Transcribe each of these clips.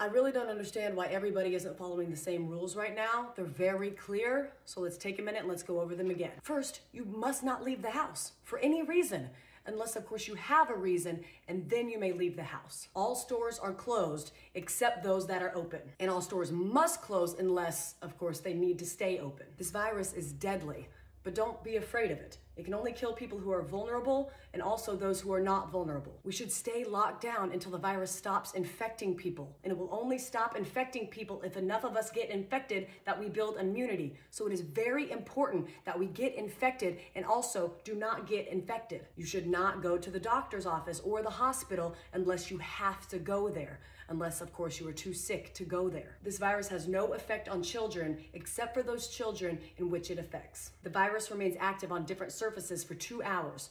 I really don't understand why everybody isn't following the same rules right now. They're very clear, so let's take a minute and let's go over them again. First, you must not leave the house for any reason, unless of course you have a reason, and then you may leave the house. All stores are closed except those that are open, and all stores must close unless of course they need to stay open. This virus is deadly, but don't be afraid of it. It can only kill people who are vulnerable and also those who are not vulnerable. We should stay locked down until the virus stops infecting people. And it will only stop infecting people if enough of us get infected that we build immunity. So it is very important that we get infected and also do not get infected. You should not go to the doctor's office or the hospital unless you have to go there. Unless, of course, you are too sick to go there. This virus has no effect on children except for those children in which it affects. The virus remains active on different surfaces for 2 hours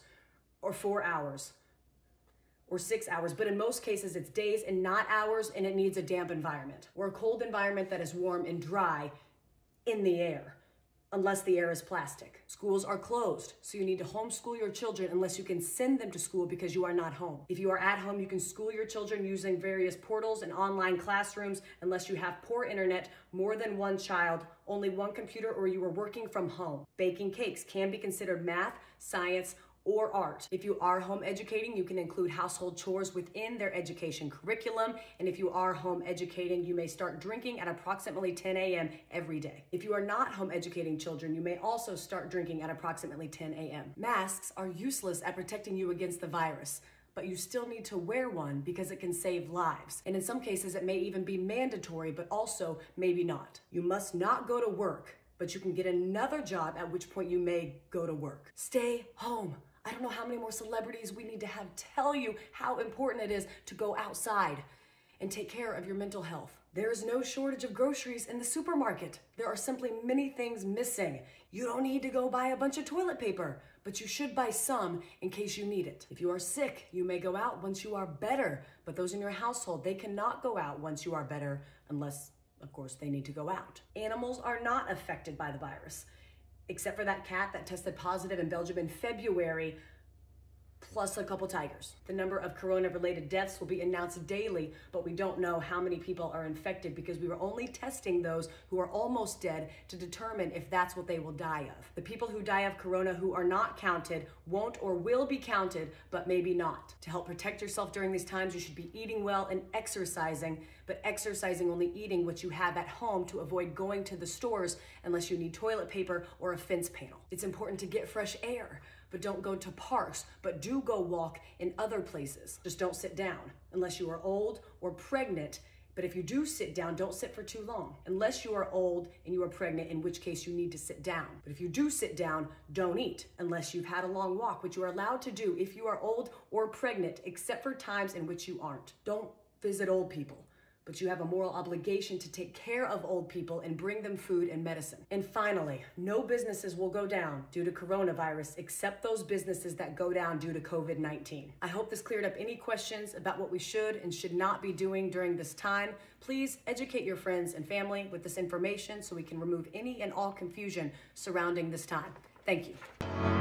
or 4 hours or 6 hours, but in most cases it's days and not hours, and it needs a damp environment or a cold environment that is warm and dry in the air, unless the air is plastic. Schools are closed, so you need to homeschool your children unless you can send them to school because you are not home. If you are at home, you can school your children using various portals and online classrooms unless you have poor internet, more than one child, only one computer, or you are working from home. Baking cakes can be considered math, science, or art. If you are home educating, you can include household chores within their education curriculum. And if you are home educating, you may start drinking at approximately 10 a.m. every day. If you are not home educating children, you may also start drinking at approximately 10 a.m. Masks are useless at protecting you against the virus, but you still need to wear one because it can save lives. And in some cases, it may even be mandatory, but also maybe not. You must not go to work, but you can get another job, at which point you may go to work. Stay home. I don't know how many more celebrities we need to have tell you how important it is to go outside and take care of your mental health. There is no shortage of groceries in the supermarket. There are simply many things missing. You don't need to go buy a bunch of toilet paper, but you should buy some in case you need it. If you are sick, you may go out once you are better, but those in your household, they cannot go out once you are better unless, of course, they need to go out. Animals are not affected by the virus, except for that cat that tested positive in Belgium in February, plus a couple tigers. The number of corona-related deaths will be announced daily, but we don't know how many people are infected because we were only testing those who are almost dead to determine if that's what they will die of. The people who die of corona who are not counted won't or will be counted, but maybe not. To help protect yourself during these times, you should be eating well and exercising, but exercising only eating what you have at home to avoid going to the stores unless you need toilet paper or a fence panel. It's important to get fresh air, but don't go to parks, but do go walk in other places. Just don't sit down unless you are old or pregnant. But if you do sit down, don't sit for too long. Unless you are old and you are pregnant, in which case you need to sit down. But if you do sit down, don't eat unless you've had a long walk, which you are allowed to do if you are old or pregnant, except for times in which you aren't. Don't visit old people, but you have a moral obligation to take care of old people and bring them food and medicine. And finally, no businesses will go down due to coronavirus except those businesses that go down due to COVID-19. I hope this cleared up any questions about what we should and should not be doing during this time. Please educate your friends and family with this information so we can remove any and all confusion surrounding this time. Thank you.